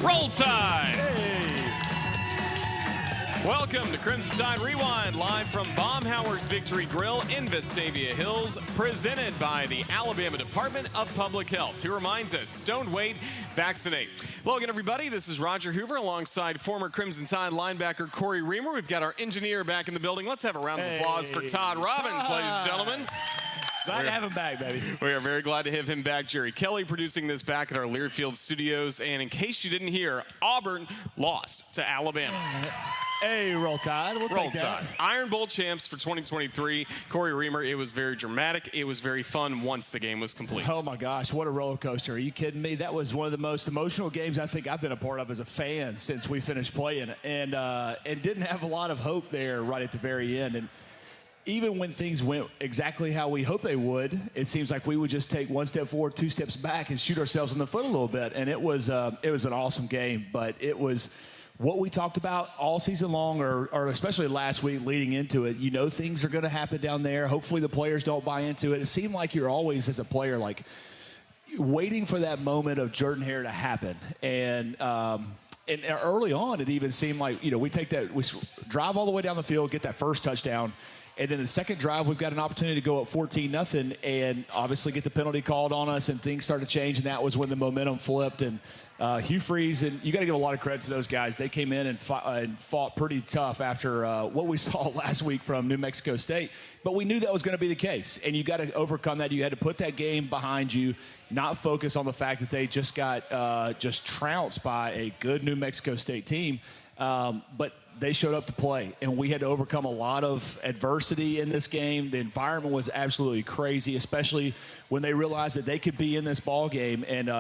Roll Tide! Welcome to Crimson Tide Rewind, live from Baumhower's Victory Grille in Vestavia Hills, presented by the Alabama Department of Public Health, who reminds us, don't wait, vaccinate. Hello again, everybody. This is Roger Hoover alongside former Crimson Tide linebacker Cory Reamer. We've got our engineer back in the building. Let's have a round of applause for Todd Robbins, ladies and gentlemen. Glad to have him back, baby. We are very glad to have him back. Jerry Kelly producing this back at our Learfield studios. And in case you didn't hear, Auburn lost to Alabama. Hey, Roll Tide. We'll Roll take that. Tide. Iron Bowl champs for 2023. Cory Reamer, it was very dramatic. It was very fun once the game was complete. Oh, my gosh. What a roller coaster. Are you kidding me? That was one of the most emotional games I think I've been a part of as a fan since we finished playing. And didn't have a lot of hope there right at the very end. And even when things went exactly how we hoped they would, it seems like we would just take one step forward, two steps back, and shoot ourselves in the foot a little bit. And it was an awesome game, but it was what we talked about all season long, or especially last week leading into it. You know things are going to happen down there. Hopefully the players don't buy into it. It seemed like you're always, as a player, like waiting for that moment of Jordan Hare to happen. And early on, it even seemed like, we we drive all the way down the field, get that first touchdown. And then the second drive, we've got an opportunity to go up 14-0 and obviously get the penalty called on us, and things started to change, and that was when the momentum flipped. And Hugh Freeze, and you got to give a lot of credit to those guys. They came in and fought pretty tough after what we saw last week from New Mexico State. But we knew that was going to be the case, and you got to overcome that. You had to put that game behind you, not focus on the fact that they just got just trounced by a good New Mexico State team. But they showed up to play, and we had to overcome a lot of adversity in this game. The environment was absolutely crazy, especially when they realized that they could be in this ball game, and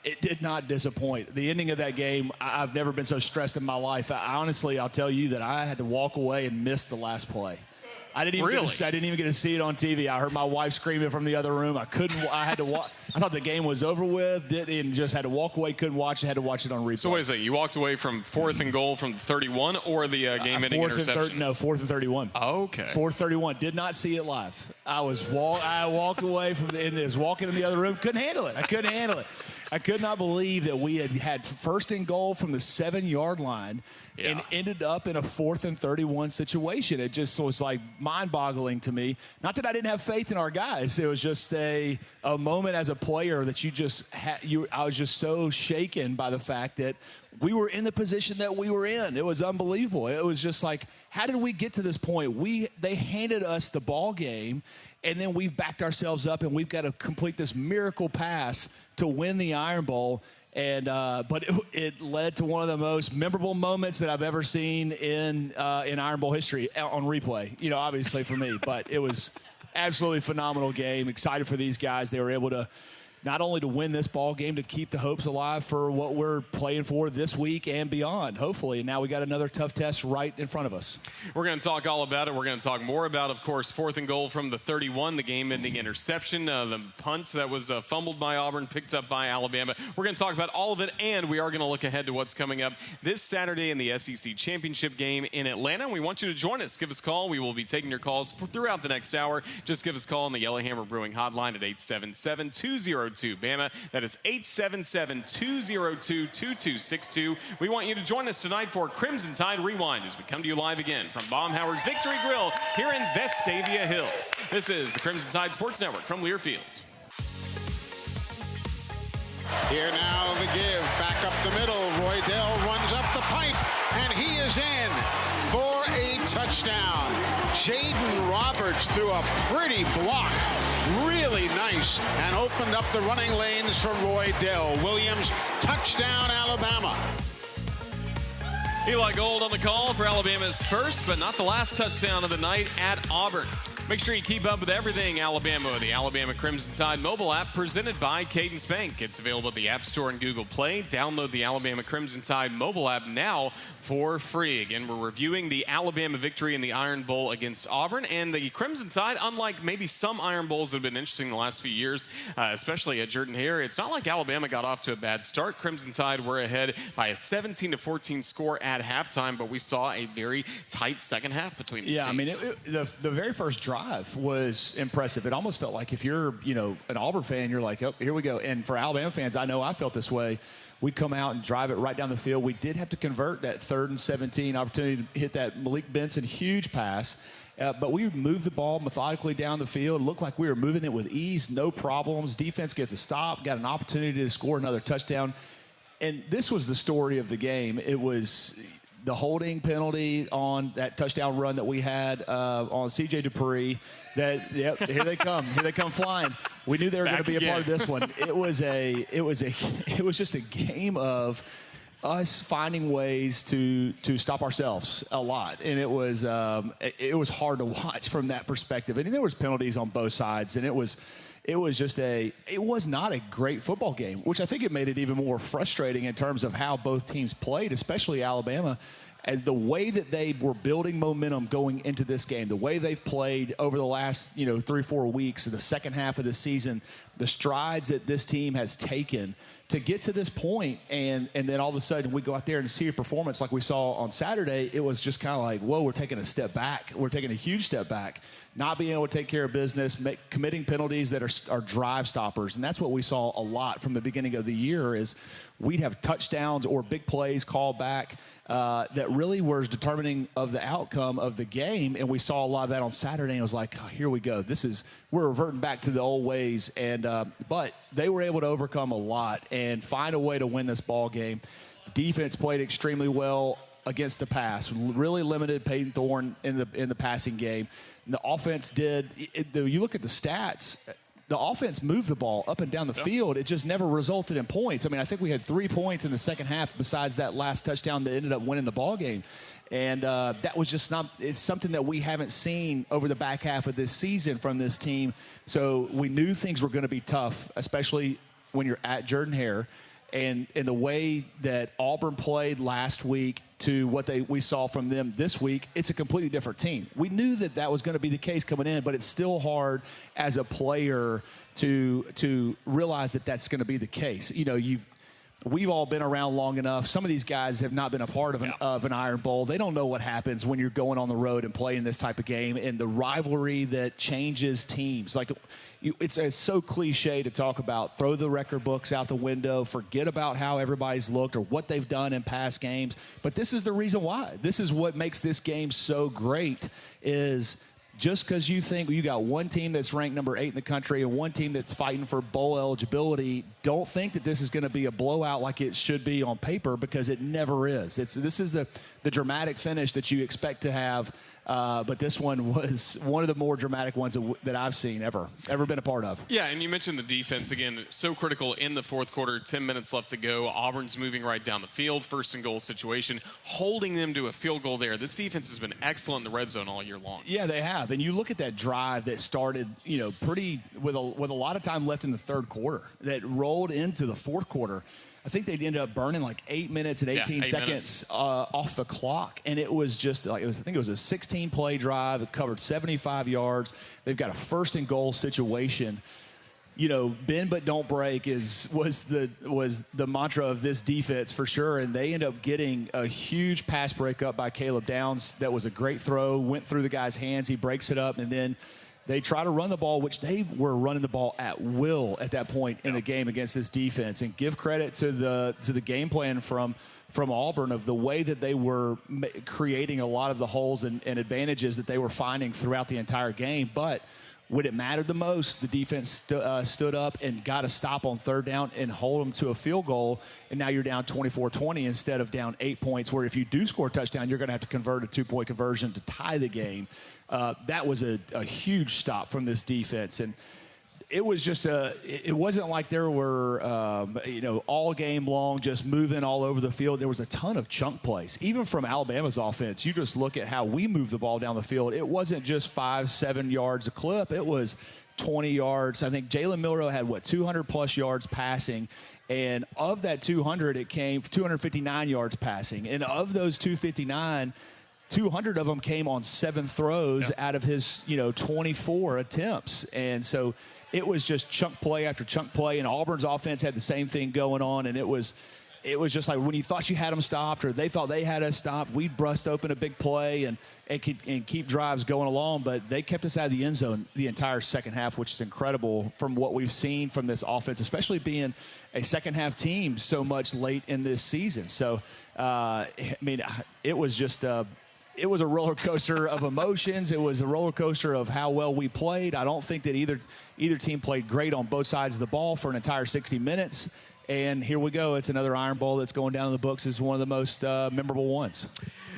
it did not disappoint. The ending of that game, I've never been so stressed in my life. Honestly, I'll tell you that I had to walk away and miss the last play. I didn't even get to see it on TV. I heard my wife screaming from the other room. I had to watch. I thought the game was over with, and just had to walk away, couldn't watch it, had to watch it on replay. So wait a second, you walked away from 4th and goal from the 31 or the game-ending interception? No, 4th and 31. Okay. 4th 31. Did not see it live. I walked away from walking in the other room. Couldn't handle it. I couldn't handle it. I could not believe that we had 1st and goal from the 7-yard line and ended up in a 4th and 31 situation. It just was like mind-boggling to me. Not that I didn't have faith in our guys. It was just a moment as a player that I was just so shaken by the fact that we were in the position that we were in. It was unbelievable. It was just like, how did we get to this point? They handed us the ball game, and then we've backed ourselves up, and we've got to complete this miracle pass to win the Iron Bowl. And but it led to one of the most memorable moments that I've ever seen in Iron Bowl history on replay. Obviously for me, but it was absolutely phenomenal game. Excited for these guys. They were able to not only to win this ball game, to keep the hopes alive for what we're playing for this week and beyond, hopefully. And now we got another tough test right in front of us. We're going to talk all about it. We're going to talk more about, of course, 4th and goal from the 31, the game-ending interception, the punt that was fumbled by Auburn, picked up by Alabama. We're going to talk about all of it, and we are going to look ahead to what's coming up this Saturday in the SEC Championship game in Atlanta. And we want you to join us. Give us a call. We will be taking your calls throughout the next hour. Just give us a call on the Yellowhammer Brewing hotline at 877-202-BAMA. That is 877-202-2262. We want you to join us tonight for Crimson Tide Rewind as we come to you live again from Baumhower's Victory Grille here in Vestavia Hills. This is the Crimson Tide Sports Network from Learfield. Here now the give, back up the middle. Roydell runs up the pipe, and he is in for a touchdown. Jaden Roberts threw a pretty block, really nice, and opened up the running lanes for Roydell. Williams, touchdown, Alabama. Eli Gold on the call for Alabama's first, but not the last touchdown of the night at Auburn. Make sure you keep up with everything Alabama with the Alabama Crimson Tide mobile app presented by Cadence Bank. It's available at the App Store and Google Play. Download the Alabama Crimson Tide mobile app now for free. Again, we're reviewing the Alabama victory in the Iron Bowl against Auburn. And the Crimson Tide, unlike maybe some Iron Bowls that have been interesting the last few years, especially at Jordan Hare, it's not like Alabama got off to a bad start. Crimson Tide were ahead by a 17-14 score at at halftime, but we saw a very tight second half between these teams. I mean, the very first drive was impressive. It almost felt like if you're, an Auburn fan, you're like, oh, here we go. And for Alabama fans, I know I felt this way. We come out and drive it right down the field. We did have to convert that 3rd and 17 opportunity to hit that Malik Benson huge pass. But we moved the ball methodically down the field. It looked like we were moving it with ease, no problems. Defense gets a stop, got an opportunity to score another touchdown. And this was the story of the game. It was the holding penalty on that touchdown run that we had on C.J. Dupree. Here they come flying. We knew they were going to be a part of this one. It was just a game of us finding ways to stop ourselves a lot, and it was hard to watch from that perspective. And there was penalties on both sides, and it was not a great football game, which I think it made it even more frustrating in terms of how both teams played, especially Alabama, as the way that they were building momentum going into this game, the way they've played over the last 3-4 weeks of the second half of the season, the strides that this team has taken to get to this point, and then all of a sudden we go out there and see a performance like we saw on Saturday. It was just kind of like, whoa, we're taking a step back. We're taking a huge step back, not being able to take care of business, committing penalties that are drive stoppers. And that's what we saw a lot from the beginning of the year is we'd have touchdowns or big plays called back that really were determining of the outcome of the game. And we saw a lot of that on Saturday, and it was like, oh, here we go. We're reverting back to the old ways. And but they were able to overcome a lot and find a way to win this ball game. The defense played extremely well against the pass, really limited Peyton Thorne in the passing game. And the offense did. You look at the stats. The offense moved the ball up and down the field. It just never resulted in points. I mean, I think we had 3 points in the second half besides that last touchdown that ended up winning the ball game. And that was just it's something that we haven't seen over the back half of this season from this team. So we knew things were going to be tough, especially when you're at Jordan-Hare. And the way that Auburn played last week to what we saw from them this week, it's a completely different team. We knew that was going to be the case coming in, but it's still hard as a player to realize that that's going to be the case. We've all been around long enough. Some of these guys have not been a part of an Iron Bowl. They don't know what happens when you're going on the road and playing this type of game, and the rivalry that changes teams. Like, it's so cliche to talk about, throw the record books out the window, forget about how everybody's looked or what they've done in past games. But this is the reason why. This is what makes this game so great is just because you think you got one team that's ranked number 8 in the country and one team that's fighting for bowl eligibility, don't think that this is going to be a blowout like it should be on paper, because it never is. This is the dramatic finish that you expect to have, but this one was one of the more dramatic ones that I've seen ever been a part of. Yeah, and you mentioned the defense again, so critical in the fourth quarter. 10 minutes left to go. Auburn's moving right down the field, 1st and goal situation, holding them to a field goal there. This defense has been excellent in the red zone all year long. Yeah, they have. And you look at that drive that started, pretty with a lot of time left in the third quarter that rolled into the fourth quarter. I think they ended up burning like 8 minutes and 18 seconds off the clock. And it was just like, I think it was a 16-play drive. It covered 75 yards. They've got a 1st and goal situation. Bend but don't break was the mantra of this defense for sure. And they end up getting a huge pass breakup by Caleb Downs. That was a great throw, went through the guy's hands. He breaks it up, and then they try to run the ball, which they were running the ball at will at that point in the game against this defense. And give credit to the game plan from Auburn of the way that they were creating a lot of the holes and advantages that they were finding throughout the entire game. But when it mattered the most, the defense stood up and got a stop on 3rd down and hold them to a field goal. And now you're down 24-20 instead of down 8 points, where if you do score a touchdown, you're going to have to convert a 2-point conversion to tie the game. That was a huge stop from this defense. And it was just it wasn't like there were, all game long just moving all over the field. There was a ton of chunk plays, even from Alabama's offense. You just look at how we moved the ball down the field. It wasn't just 5-7 yards a clip. It was 20 yards. I think Jalen Milroe had 200+ yards passing. And of that 200, it came 259 yards passing. And of those 259, 200 of them came on 7 throws out of his, 24 attempts. And so it was just chunk play after chunk play, and Auburn's offense had the same thing going on, and it was it was just like when you thought you had them stopped or they thought they had us stopped, we'd bust open a big play and keep drives going along. But they kept us out of the end zone the entire second half, which is incredible from what we've seen from this offense, especially being a second-half team so much late in this season. So, I mean, it was just it was a roller coaster of emotions. It was a roller coaster of how well we played. I don't think that either team played great on both sides of the ball for an entire 60 minutes. And here we go. It's another Iron Bowl that's going down in the books as one of the most memorable ones.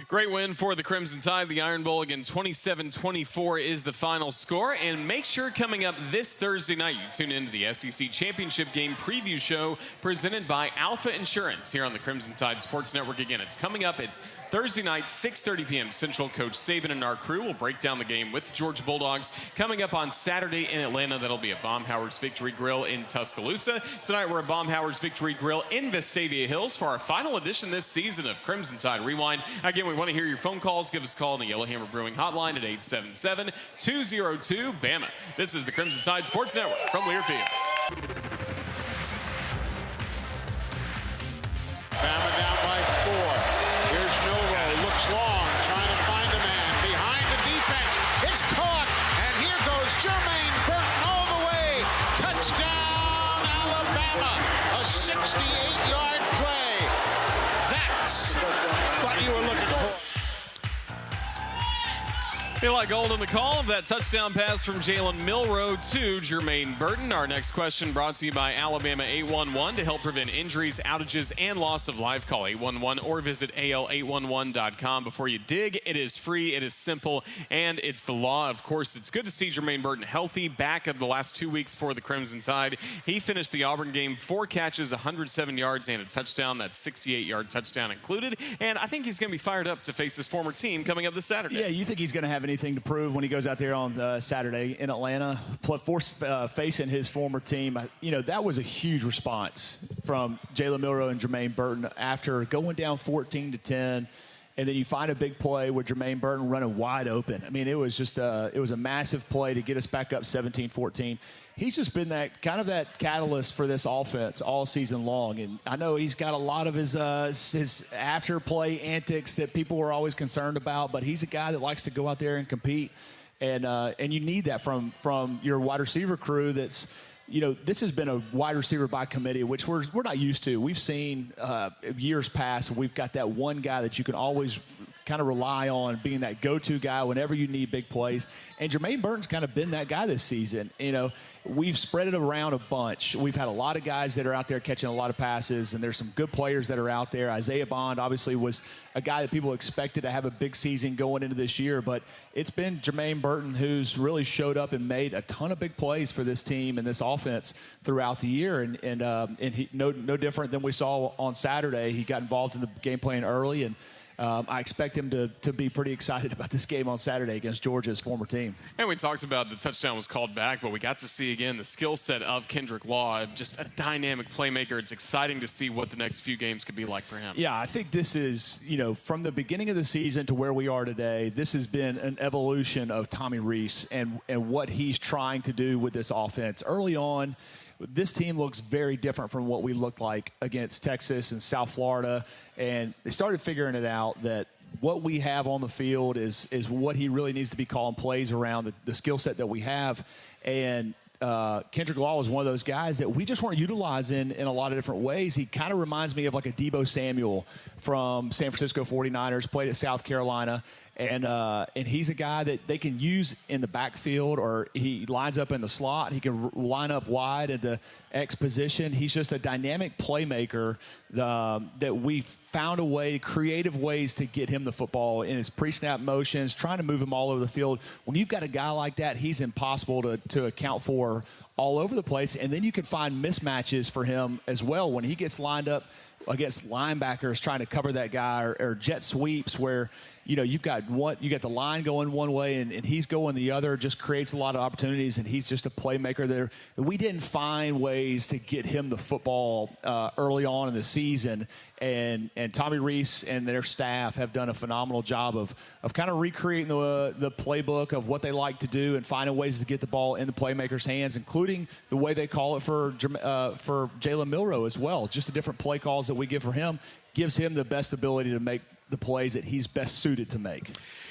Great win for the Crimson Tide. The Iron Bowl, again, 27-24 is the final score. And make sure coming up this Thursday night, you tune into the SEC Championship Game Preview Show presented by Alpha Insurance here on the Crimson Tide Sports Network. Again, it's coming up at Thursday night, 6:30 p.m. Central. Coach Saban and our crew will break down the game with the Georgia Bulldogs. Coming up on Saturday in Atlanta, that'll be at Baumhower's Victory Grill in Tuscaloosa. Tonight, we're at Baumhower's Victory Grill in Vestavia Hills for our final edition this season of Crimson Tide Rewind. Again, we want to hear your phone calls. Give us a call on the Yellowhammer Brewing Hotline at 877-202-BAMA. This is the Crimson Tide Sports Network from Learfield. Bama down by 4. Here's Milroe, looks long, trying to find a man behind the defense. It's caught, and here goes Jermaine Burton all the way. Touchdown, Alabama. A 68-yard play. That's what you were looking for. Feel like gold in the call of that touchdown pass from Jalen Milroe to Jermaine Burton. Our next question brought to you by Alabama 811 to help prevent injuries, outages, and loss of life. Call 811 or visit al811.com. Before you dig, it is free, it is simple, and it's the law. Of course, it's good to see Jermaine Burton healthy back of the last 2 weeks for the Crimson Tide. He finished the Auburn game 4 catches, 107 yards, and a touchdown. That 68-yard touchdown included. And I think he's going to be fired up to face his former team coming up this Saturday. Yeah, you think he's going to have anything to prove when he goes out there on Saturday in Atlanta, facing his former team. You know, that was a huge response from Jalen Milroe and Jermaine Burton after going down 14-10, and then you find a big play with Jermaine Burton running wide open. I mean, it was just it was a massive play to get us back up 17-14. He's just been that catalyst for this offense all season long, and I know he's got a lot of his after play antics that people were always concerned about, but he's a guy that likes to go out there and compete, and you need that from your wide receiver crew. That's, you know, this has been a wide receiver by committee, which we're not used to. We've seen years past. We've got that one guy that you can always kind of rely on being that go-to guy whenever you need big plays. And Jermaine Burton's kind of been that guy this season. You know, we've spread it around a bunch. We've had a lot of guys that are out there catching a lot of passes, and there's some good players that are out there. Isaiah Bond obviously was a guy that people expected to have a big season going into this year, but it's been Jermaine Burton who's really showed up and made a ton of big plays for this team and this offense throughout the year. And he no different than we saw on Saturday. He got involved in the game plan early, and I expect him to be pretty excited about this game on Saturday against Georgia's former team. And we talked about the touchdown was called back, but we got to see again the skill set of Kendrick Law, just a dynamic playmaker. It's exciting to see what the next few games could be like for him. Yeah, I think this is, you know, from the beginning of the season to where we are today, this has been an evolution of Tommy Rees and what he's trying to do with this offense. Early on, this team looks very different from what we looked like against Texas and South Florida, and they started figuring it out that what we have on the field is what he really needs to be calling plays around, the skill set that we have. And Kendrick Law was one of those guys that we just weren't utilizing in a lot of different ways. He kind of reminds me of like a Deebo Samuel from San Francisco 49ers, played at South Carolina. And he's a guy that they can use in the backfield, or he lines up in the slot. He can line up wide at the X position. He's just a dynamic playmaker that we found creative ways to get him the football in his pre-snap motions, trying to move him all over the field. When you've got a guy like that, he's impossible to account for all over the place. And then you can find mismatches for him as well when he gets lined up against linebackers trying to cover that guy, or jet sweeps where, you know, you got the line going one way and he's going the other. Just creates a lot of opportunities, and he's just a playmaker there. We didn't find ways to get him the football early on in the season, And Tommy Reese and their staff have done a phenomenal job of kind of recreating the playbook of what they like to do and finding ways to get the ball in the playmakers' hands, including the way they call it for Jalen Milroe as well. Just the different play calls that we give for him gives him the best ability to make the plays that he's best suited to make.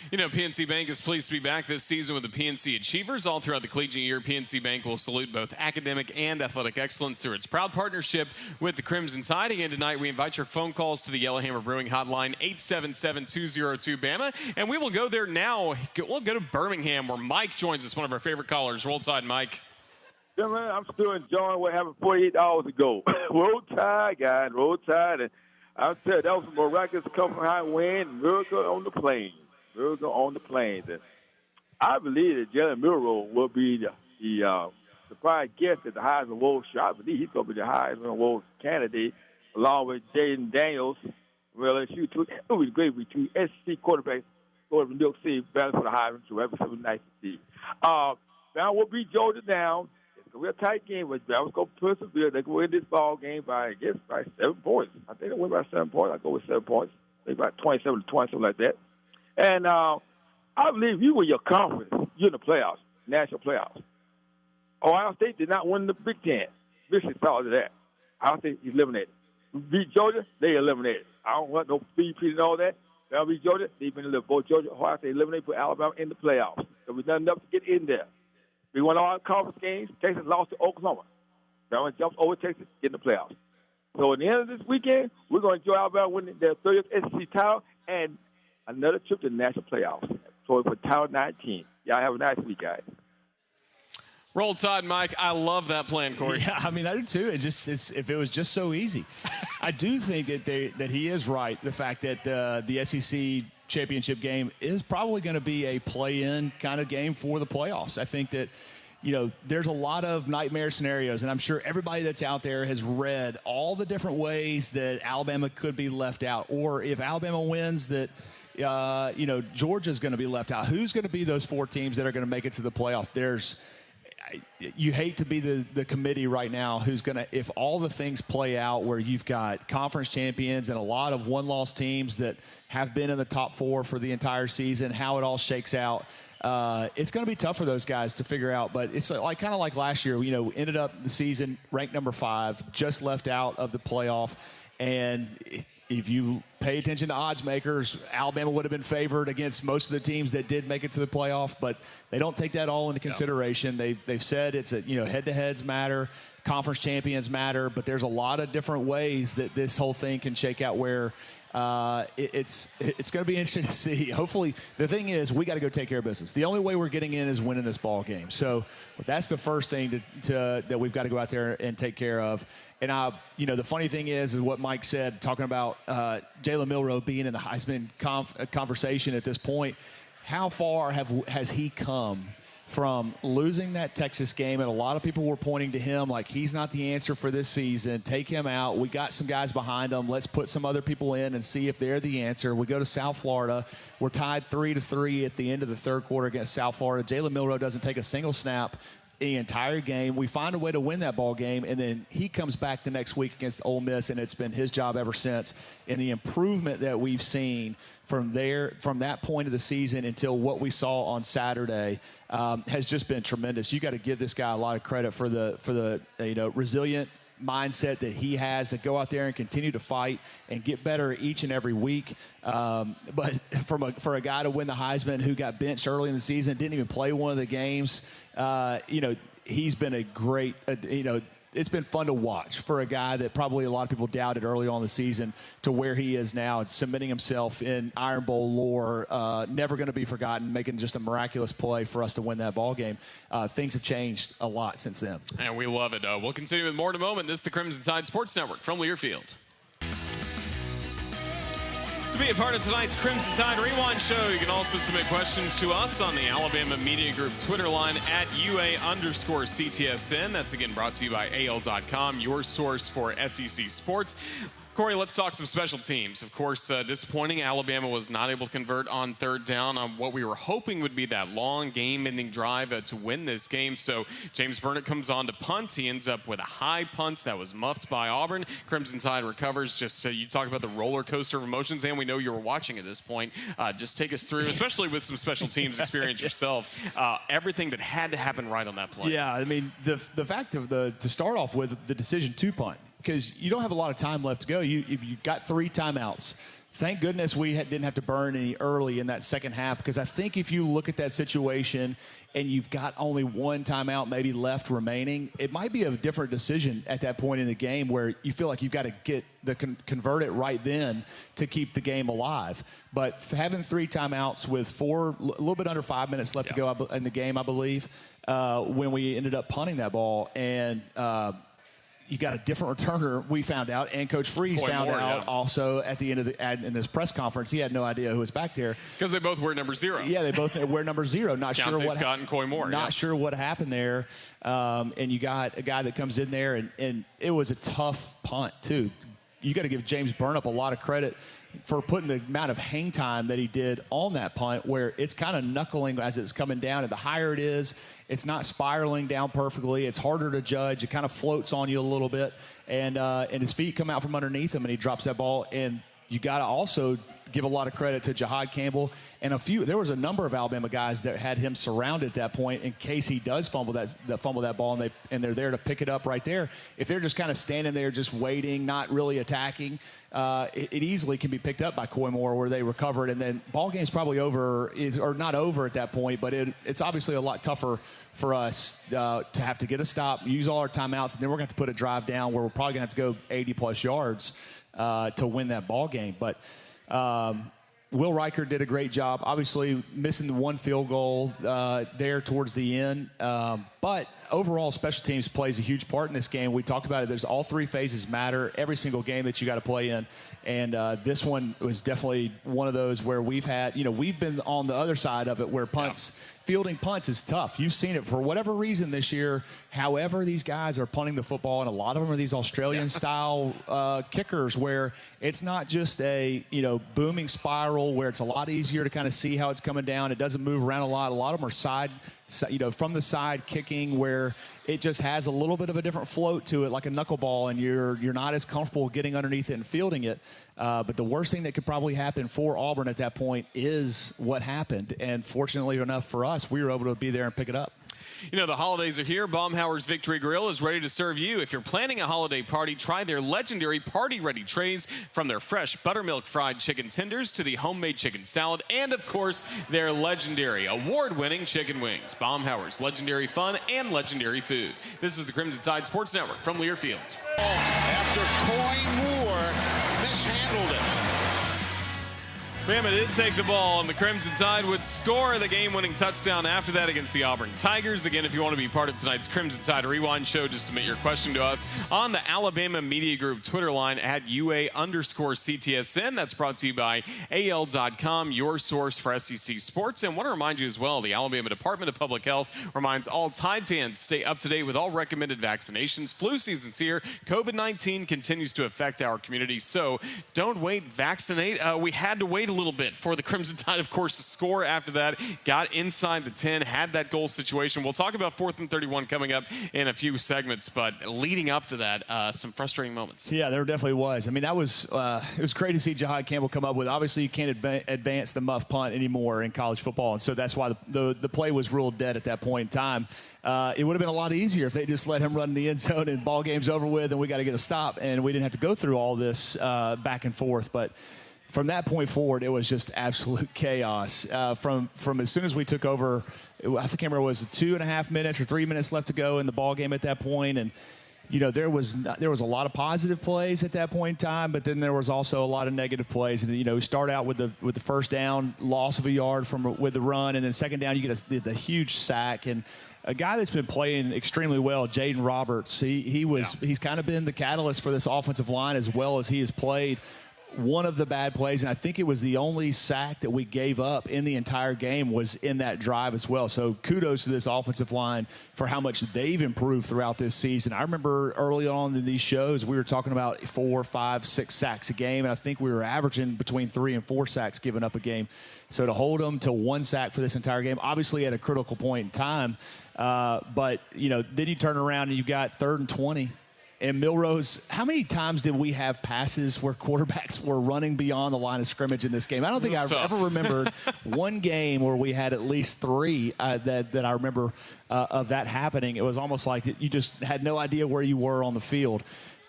You know, PNC Bank is pleased to be back this season with the PNC Achievers. All throughout the collegiate year, PNC Bank will salute both academic and athletic excellence through its proud partnership with the Crimson Tide. Again, tonight we invite your phone calls to the Yellowhammer Brewing Hotline, 877-202-BAMA. And we will go there now. We'll go to Birmingham, where Mike joins us, one of our favorite callers. Roll Tide, Mike. Yeah, man, I'm still enjoying what happened 48 hours ago. Roll Tide, guys, Roll Tide. And I'll tell you, that was a miraculous come from high wind, miracle on the plains. Miracle on the plains. And I believe that Jalen Milroe will be the surprise guest at the Heisman Award show. I believe he's going to be the Heisman Award candidate, along with Jaden Daniels. Well, it would be great with two SEC quarterbacks going to New York City battling for the Heisman, so that was nice to see. Now we'll beat Georgia down. It's going to be a tight game, but I was going to persevere. They can win this ball game by 7 points. I think they win by 7 points. I go with 7 points. Maybe about 27 to 20, something like that. And I believe you win your conference. You're in the playoffs, national playoffs. Ohio State did not win the Big Ten. Michigan saw that. Ohio State eliminated. Beat Georgia, they eliminated. I don't want no BP and all that. They'll beat Georgia. They've been eliminated. Both Georgia, Ohio State eliminated, put Alabama in the playoffs. There was not enough to get in there. We won all conference games. Texas lost to Oklahoma. Alabama jumps over Texas, get in the playoffs. So at the end of this weekend, we're going to enjoy Alabama winning their 30th SEC title and another trip to the national playoffs. So for title 19. Y'all have a nice week, guys. Roll Tide, Mike. I love that plan, Cory. Yeah, I mean, I do too. If it was just so easy. I do think that he is right. The fact that the SEC championship game is probably going to be a play-in kind of game for the playoffs. I think that, there's a lot of nightmare scenarios, and I'm sure everybody that's out there has read all the different ways that Alabama could be left out, or if Alabama wins that, Georgia's going to be left out. Who's going to be those 4 teams that are going to make it to the playoffs? You hate to be the committee right now who's going to, if all the things play out where you've got conference champions and a lot of one-loss teams that have been in the top 4 for the entire season, how it all shakes out, it's going to be tough for those guys to figure out. But it's like kind of like last year, ended up the season ranked number 5, just left out of the playoff. And if you pay attention to odds makers, Alabama would have been favored against most of the teams that did make it to the playoff, but they don't take that all into consideration. They've said it's head-to-heads matter, conference champions matter, but there's a lot of different ways that this whole thing can shake out where it's going to be interesting to see. Hopefully, the thing is, we got to go take care of business. The only way we're getting in is winning this ball game. So that's the first thing that we've got to go out there and take care of. And the funny thing is what Mike said, talking about Jalen Milroe being in the Heisman conversation at this point. How far has he come from losing that Texas game? And a lot of people were pointing to him like he's not the answer for this season. Take him out. We got some guys behind him. Let's put some other people in and see if they're the answer. We go to South Florida. We're tied 3-3 at the end of the third quarter against South Florida. Jalen Milroe doesn't take a single snap the entire game. We find a way to win that ball game, and then he comes back the next week against Ole Miss, and it's been his job ever since. And the improvement that we've seen from that point of the season until what we saw on Saturday has just been tremendous. You got to give this guy a lot of credit for the resilient mindset that he has to go out there and continue to fight and get better each and every week. But for a guy to win the Heisman who got benched early in the season, didn't even play one of the games, he's been a great, it's been fun to watch for a guy that probably a lot of people doubted early on in the season to where he is now, cementing himself in Iron Bowl lore, never going to be forgotten, making just a miraculous play for us to win that ball game. Things have changed a lot since then. And we love it. We'll continue with more in a moment. This is the Crimson Tide Sports Network from Learfield. To be a part of tonight's Crimson Tide Rewind show, you can also submit questions to us on the Alabama Media Group Twitter line at UA_CTSN. That's again brought to you by AL.com, your source for SEC sports. Cory, let's talk some special teams. Of course, disappointing. Alabama was not able to convert on third down on what we were hoping would be that long game-ending drive to win this game. So James Burnett comes on to punt. He ends up with a high punt that was muffed by Auburn. Crimson Tide recovers. Just you talk about the roller coaster of emotions, and we know you were watching at this point. Just take us through, especially with some special teams experience yourself, everything that had to happen right on that play. Yeah, I mean, the fact of to start off with the decision to punt, because you don't have a lot of time left to go. You got 3 timeouts. Thank goodness we didn't have to burn any early in that second half, because I think if you look at that situation and you've got only 1 timeout maybe left remaining, it might be a different decision at that point in the game where you feel like you've got to convert it right then to keep the game alive. But having 3 timeouts with a little bit under 5 minutes left to go in the game, I believe, when we ended up punting that ball, and you got a different returner, we found out, and Coach Freeze found out also at the end of in this press conference. He had no idea who was back there. Because they both wear number 0. Yeah, they both wear number 0. Not sure what Scott and Coy Moore. Not sure what happened there. And you got a guy that comes in there, and it was a tough punt, too. You got to give James Burnett a lot of credit for putting the amount of hang time that he did on that punt, where it's kind of knuckling as it's coming down, and the higher it is, it's not spiraling down perfectly. It's harder to judge. It kind of floats on you a little bit, and his feet come out from underneath him, and he drops that ball. And you got to also give a lot of credit to Jahad Campbell and there was a number of Alabama guys that had him surrounded at that point in case he does fumble that ball, and they're there to pick it up right there. If they're just kind of standing there just waiting, not really attacking, it easily can be picked up by Coy Moore where they recover it, and then ball game's probably over, or not over at that point, but it's obviously a lot tougher for us to have to get a stop, use all our timeouts, and then we're going to have to put a drive down where we're probably going to have to go 80-plus yards to win that ball game. But Will Riker did a great job, obviously missing the 1 field goal there towards the end. But overall, special teams plays a huge part in this game. We talked about it. There's all 3 phases matter every single game that you got to play in. And this one was definitely one of those where we've been on the other side of it where fielding punts is tough. You've seen it for whatever reason this year. However, these guys are punting the football, and a lot of them are these Australian-style kickers where it's not just a booming spiral where it's a lot easier to kind of see how it's coming down. It doesn't move around a lot. A lot of them are from the side kicking where it just has a little bit of a different float to it, like a knuckleball, and you're not as comfortable getting underneath it and fielding it. But the worst thing that could probably happen for Auburn at that point is what happened. And fortunately enough for us, we were able to be there and pick it up. The holidays are here. Baumhower's Victory Grill is ready to serve you. If you're planning a holiday party, try their legendary party-ready trays, from their fresh buttermilk fried chicken tenders to the homemade chicken salad, and, of course, their legendary award-winning chicken wings. Baumhower's legendary fun and legendary food. This is the Crimson Tide Sports Network from Learfield. After Coy Moore mishandled it. Bama did take the ball, and the Crimson Tide would score the game-winning touchdown after that against the Auburn Tigers. Again, if you want to be part of tonight's Crimson Tide Rewind show, just submit your question to us on the Alabama Media Group Twitter line at UA_CTSN. That's brought to you by AL.com, your source for SEC sports. And want to remind you as well, the Alabama Department of Public Health reminds all Tide fans stay up to date with all recommended vaccinations. Flu season's here. COVID-19 continues to affect our community, so don't wait. Vaccinate. We had to wait a little bit for the Crimson Tide, of course, to score after that. Got inside the 10, had that goal situation. We'll talk about 4th and 31 coming up in a few segments, but leading up to that, some frustrating moments. Yeah, there definitely was. I mean, it was great to see Jahad Campbell come up with. Obviously, you can't advance the muff punt anymore in college football, and so that's why the play was ruled dead at that point in time. It would have been a lot easier if they just let him run in the end zone and ball game's over with and we got to get a stop, and we didn't have to go through all this back and forth. But from that point forward, it was just absolute chaos. From as soon as we took over, I can't remember, was it 2.5 minutes or 3 minutes left to go in the ball game at that point, and there was a lot of positive plays at that point in time, but then there was also a lot of negative plays. And we start out with the first down, loss of a yard with the run, and then second down you get the huge sack. And a guy that's been playing extremely well, Jaden Roberts, he's kind of been the catalyst for this offensive line as well as he has played. one of the bad plays, and I think it was the only sack that we gave up in the entire game, was in that drive as well. So kudos to this offensive line for how much they've improved throughout this season. I remember early on in these shows, we were talking about 4, 5, 6 sacks a game, and I think we were averaging between 3 and 4 sacks given up a game. So to hold them to 1 sack for this entire game, obviously at a critical point in time, but, then you turn around and you've got 3rd and 20. And Milroe's, how many times did we have passes where quarterbacks were running beyond the line of scrimmage in this game? I don't think I've ever remembered one game where we had at least 3 that I remember of that happening. It was almost like you just had no idea where you were on the field.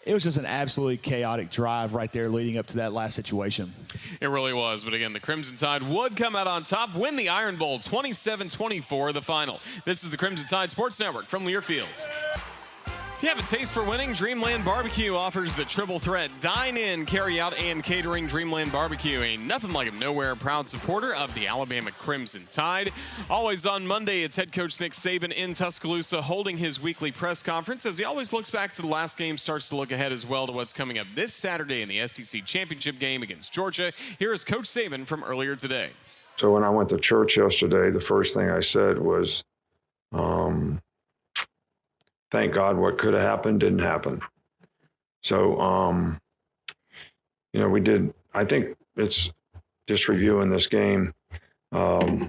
It was just an absolutely chaotic drive right there leading up to that last situation. It really was. But again, the Crimson Tide would come out on top, win the Iron Bowl 27-24, the final. This is the Crimson Tide Sports Network from Learfield. If you have a taste for winning, Dreamland Barbecue offers the triple threat dine-in, carry-out, and catering. Dreamland Barbecue, ain't nothing like them nowhere. Proud supporter of the Alabama Crimson Tide. Always on Monday, it's head coach Nick Saban in Tuscaloosa holding his weekly press conference as he always looks back to the last game, starts to look ahead as well to what's coming up this Saturday in the SEC Championship game against Georgia. Here is Coach Saban from earlier today. So when I went to church yesterday, the first thing I said was, thank God what could have happened didn't happen. So, we did, I think it's just reviewing this game, a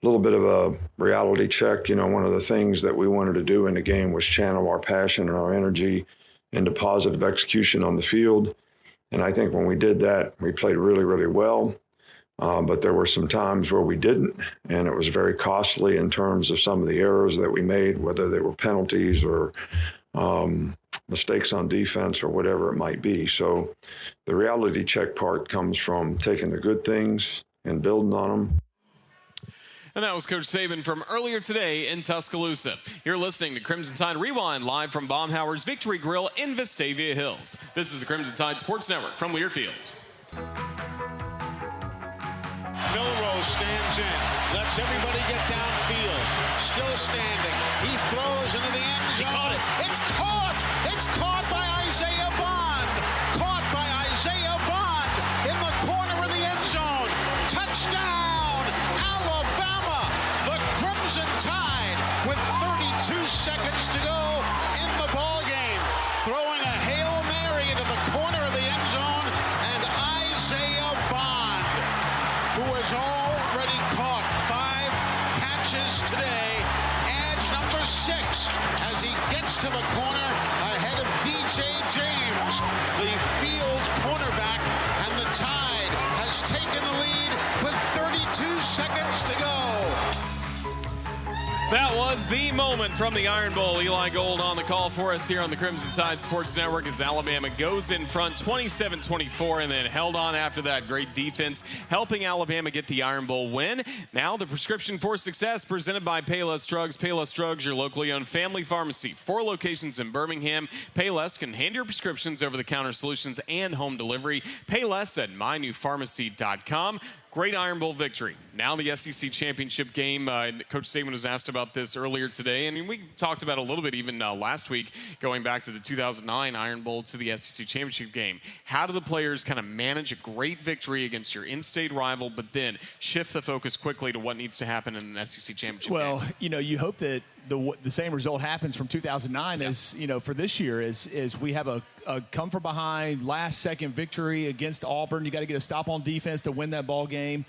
little bit of a reality check. One of the things that we wanted to do in the game was channel our passion and our energy into positive execution on the field. And I think when we did that, we played really, really well. But there were some times where we didn't, and it was very costly in terms of some of the errors that we made, whether they were penalties or mistakes on defense or whatever it might be. So the reality check part comes from taking the good things and building on them. And that was Coach Saban from earlier today in Tuscaloosa. You're listening to Crimson Tide Rewind live from Baumhower's Victory Grille in Vestavia Hills. This is the Crimson Tide Sports Network from Learfield. Milroe stands in, lets everybody get downfield, still standing. He throws into the end zone. He caught it. It's caught! It's caught by Isaiah Bond. Caught by Isaiah Bond in the corner of the end zone. Touchdown, Alabama! The Crimson Tide with 32 seconds to go in the ball game. Throwing a Hail Mary into the corner of the end zone, and Isaiah Bond, who has already caught 5 catches today, adds number 6 as he gets to the corner ahead of DJ James, the field cornerback, and the Tide has taken the lead with 32 seconds to go. That was the moment from the Iron Bowl. Eli Gold on the call for us here on the Crimson Tide Sports Network as Alabama goes in front 27-24 and then held on after that. Great defense helping Alabama get the Iron Bowl win. Now the prescription for success presented by Payless Drugs. Payless Drugs, your locally owned family pharmacy. 4 locations in Birmingham. Payless can hand your prescriptions, over-the-counter solutions, and home delivery. Payless at mynewpharmacy.com. Great Iron Bowl victory. Now the SEC Championship game. Coach Saban was asked about this earlier today, and we talked about it a little bit even last week, going back to the 2009 Iron Bowl to the SEC Championship game. How do the players kind of manage a great victory against your in-state rival, but then shift the focus quickly to what needs to happen in an SEC Championship game? Well, you hope that the same result happens from 2009 as, for this year is we have a come from behind last-second victory against Auburn. You got to get a stop on defense to win that ball game.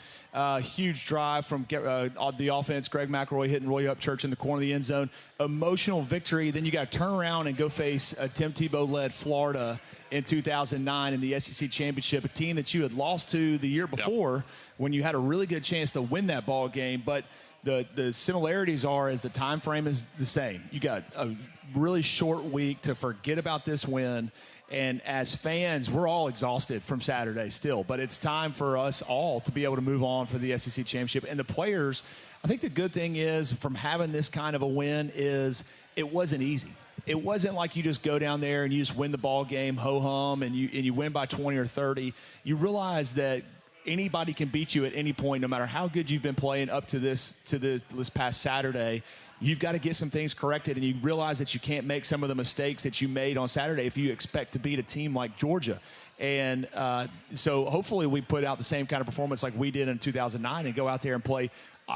Huge drive from the offense. Greg McElroy hitting Roy Upchurch in the corner of the end zone. Emotional victory. Then you got to turn around and go face a Tim Tebow-led Florida in 2009 in the SEC Championship, a team that you had lost to the year before when you had a really good chance to win that ball game. But the similarities are as the time frame is the same. You got a really short week to forget about this win. And as fans, we're all exhausted from Saturday still. But it's time for us all to be able to move on for the SEC Championship. And the players, I think the good thing is from having this kind of a win is it wasn't easy. It wasn't like you just go down there and you just win the ball game, ho-hum, and you win by 20 or 30. You realize that anybody can beat you at any point, no matter how good you've been playing up to this past Saturday. You've got to get some things corrected, and you realize that you can't make some of the mistakes that you made on Saturday if you expect to beat a team like Georgia. And so hopefully we put out the same kind of performance like we did in 2009 and go out there and play.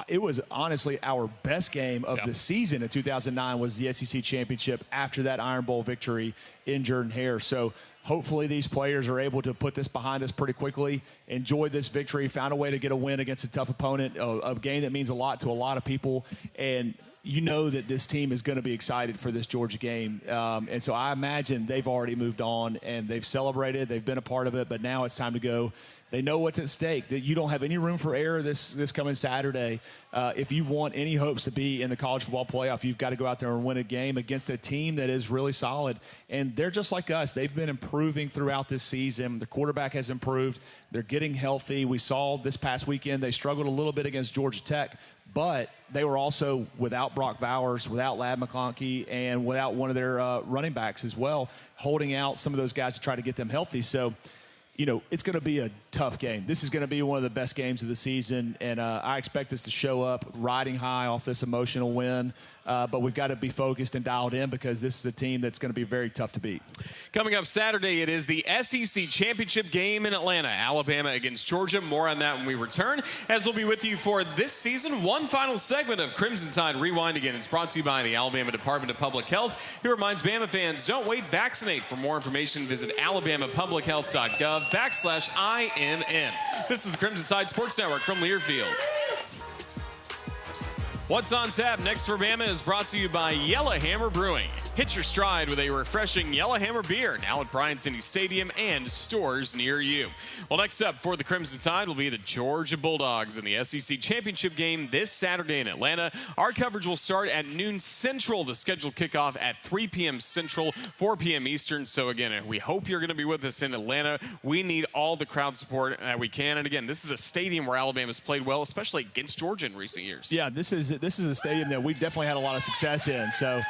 It was honestly our best game of the season in 2009 was the SEC Championship after that Iron Bowl victory in Jordan-Hare. So hopefully these players are able to put this behind us pretty quickly, enjoy this victory, found a way to get a win against a tough opponent, a game that means a lot to a lot of people. And you know that this team is going to be excited for this Georgia game. And so I imagine they've already moved on and they've celebrated. They've been a part of it, but now it's time to go. They know what's at stake, that you don't have any room for error this coming Saturday. If you want any hopes to be in the college football playoff, you've got to go out there and win a game against a team that is really solid. And they're just like us. They've been improving throughout this season. The quarterback has improved. They're getting healthy. We saw this past weekend they struggled a little bit against Georgia Tech, but they were also without Brock Bowers, without Ladd McConkey, and without one of their running backs as well, holding out some of those guys to try to get them healthy. So, you know, it's going to be a tough game. This is going to be one of the best games of the season, and I expect us to show up riding high off this emotional win. But we've got to be focused and dialed in because this is a team that's going to be very tough to beat. Coming up Saturday, it is the SEC Championship game in Atlanta. Alabama against Georgia. More on that when we return, as we'll be with you for this season. One final segment of Crimson Tide Rewind. Again, it's brought to you by the Alabama Department of Public Health. He reminds Bama fans, don't wait, vaccinate. For more information, visit alabamapublichealth.gov/INN. This is the Crimson Tide Sports Network from Learfield. What's on tap next for Bama is brought to you by Yellowhammer Brewing. Hit your stride with a refreshing Yellowhammer beer, now at Bryant-Denny Stadium and stores near you. Well, next up for the Crimson Tide will be the Georgia Bulldogs in the SEC Championship game this Saturday in Atlanta. Our coverage will start at noon Central. The scheduled kickoff at 3 p.m. Central, 4 p.m. Eastern. So, again, we hope you're going to be with us in Atlanta. We need all the crowd support that we can. And, again, this is a stadium where Alabama's played well, especially against Georgia in recent years. Yeah, this is a stadium that we've definitely had a lot of success in. So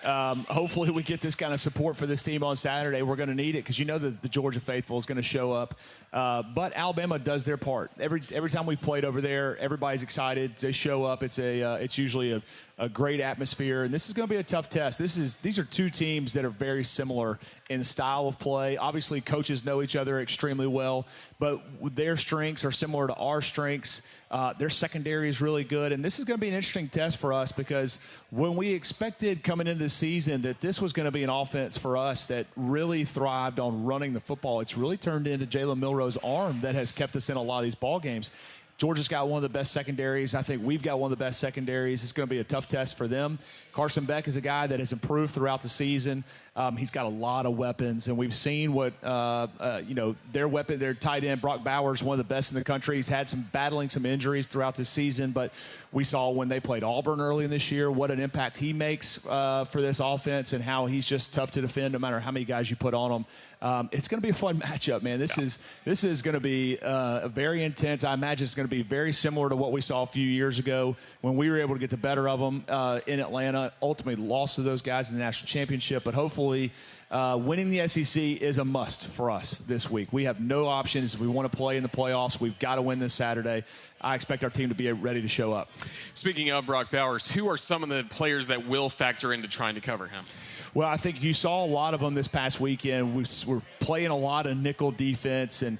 hopefully we get this kind of support for this team on Saturday. We're going to need it because you know that the Georgia faithful is going to show up. But Alabama does their part. Every time we've played over there, everybody's excited. They show up. It's usually a great atmosphere, and this is going to be a tough test. These are two teams that are very similar in style of play. Obviously, coaches know each other extremely well, but their strengths are similar to our strengths. Their secondary is really good, and this is going to be an interesting test for us because when we expected coming into the season that this was going to be an offense for us that really thrived on running the football, it's really turned into Jalen Milroe's arm that has kept us in a lot of these ball games. Georgia's got one of the best secondaries. I think we've got one of the best secondaries. It's going to be a tough test for them. Carson Beck is a guy that has improved throughout the season. He's got a lot of weapons, and we've seen what their weapon, their tight end Brock Bowers, one of the best in the country. He's had battling some injuries throughout the season, but we saw when they played Auburn early in this year what an impact he makes for this offense and how he's just tough to defend no matter how many guys you put on him. It's going to be a fun matchup, man. This is going to be very intense. I imagine it's going to be very similar to what we saw a few years ago when we were able to get the better of them in Atlanta. Ultimately lost to those guys in the national championship, but hopefully winning the SEC is a must for us this week. We have no options. If we want to play in the playoffs, we've got to win this Saturday. I expect our team to be ready to show up. Speaking of Brock Bowers, who are some of the players that will factor into trying to cover him? Well, I think you saw a lot of them this past weekend. We're playing a lot of nickel defense and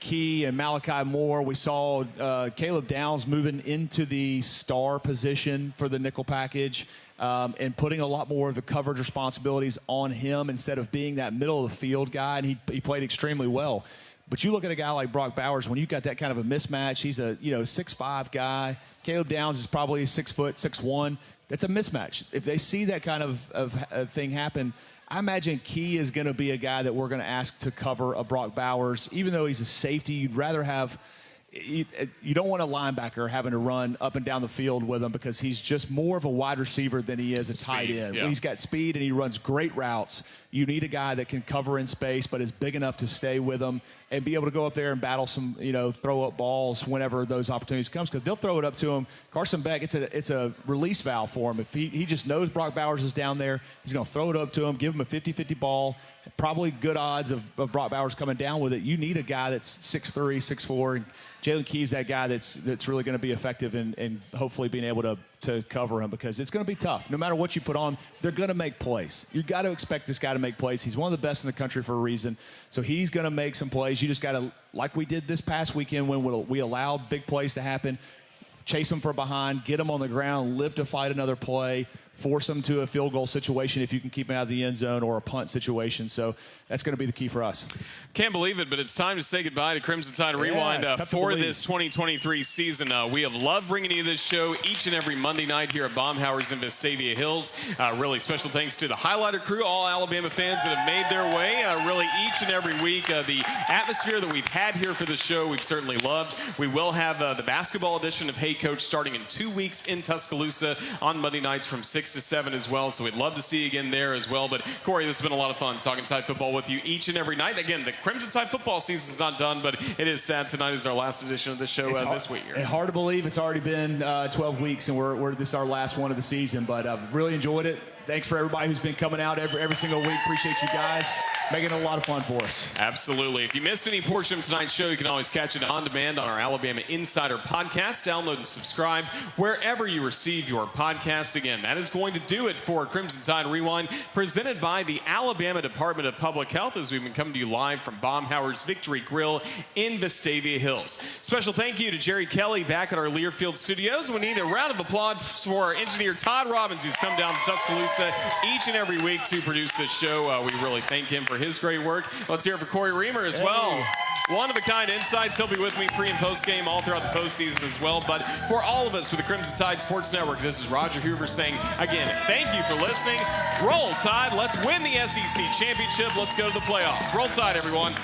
Key and Malachi Moore. We saw Caleb Downs moving into the star position for the nickel package and putting a lot more of the coverage responsibilities on him instead of being that middle of the field guy, and he played extremely well. But you look at a guy like Brock Bowers, when you've got that kind of a mismatch, he's a 6'5" guy. Caleb Downs is probably 6 foot, 6'1". That's a mismatch. If they see that kind of thing happen, I imagine Key is going to be a guy that we're going to ask to cover a Brock Bowers. Even though he's a safety, you'd rather have – you don't want a linebacker having to run up and down the field with him because he's just more of a wide receiver than he is a tight end. Yeah. He's got speed and he runs great routes. You need a guy that can cover in space but is big enough to stay with him and be able to go up there and battle some, throw up balls whenever those opportunities comes because they'll throw it up to him. Carson Beck, it's a release valve for him. If he just knows Brock Bowers is down there, he's going to throw it up to him, give him a 50-50 ball, probably good odds of Brock Bowers coming down with it. You need a guy that's 6'3", 6'4", and Jalen Key's that guy that's really going to be effective and hopefully being able to cover him, because it's going to be tough. No matter what you put on, they're going to make plays. You got to expect this guy to make plays. He's one of the best in the country for a reason, so he's going to make some plays. You just got to, like we did this past weekend when we allowed big plays to happen, chase them from behind, get them on the ground, live to fight another play, force them to a field goal situation if you can keep them out of the end zone, or a punt situation. So that's going to be the key for us. Can't believe it, but it's time to say goodbye to Crimson Tide Rewind for this 2023 season. We have loved bringing you this show each and every Monday night here at Baumhower's in Vestavia Hills. Really special thanks to the Highlighter crew, all Alabama fans that have made their way really each and every week. The atmosphere that we've had here for the show, we've certainly loved. We will have the basketball edition of Hey Coach starting in 2 weeks in Tuscaloosa on Monday nights from 6 to 7 as well, so we'd love to see you again there as well. But Cory, this has been a lot of fun talking Tide football with you each and every night. Again, the Crimson Tide football season is not done, but it is sad tonight is our last edition of the show this week. It's hard to believe it's already been 12 weeks and this is our last one of the season, but I've really enjoyed it. Thanks for everybody who's been coming out every single week. Appreciate you guys making it a lot of fun for us. Absolutely. If you missed any portion of tonight's show, you can always catch it on demand on our Alabama Insider podcast. Download and subscribe wherever you receive your podcasts. Again, that is going to do it for Crimson Tide Rewind, presented by the Alabama Department of Public Health, as we've been coming to you live from Baumhower's Victory Grille in Vestavia Hills. Special thank you to Jerry Kelly back at our Learfield studios. We need a round of applause for our engineer Todd Robbins, who's come down to Tuscaloosa each and every week to produce this show. We really thank him for his great work. Let's hear it for Cory Reamer as well. One-of-a-kind insights. He'll be with me pre- and post-game all throughout the postseason as well. But for all of us with the Crimson Tide Sports Network, this is Roger Hoover saying, again, thank you for listening. Roll Tide. Let's win the SEC championship. Let's go to the playoffs. Roll Tide, everyone.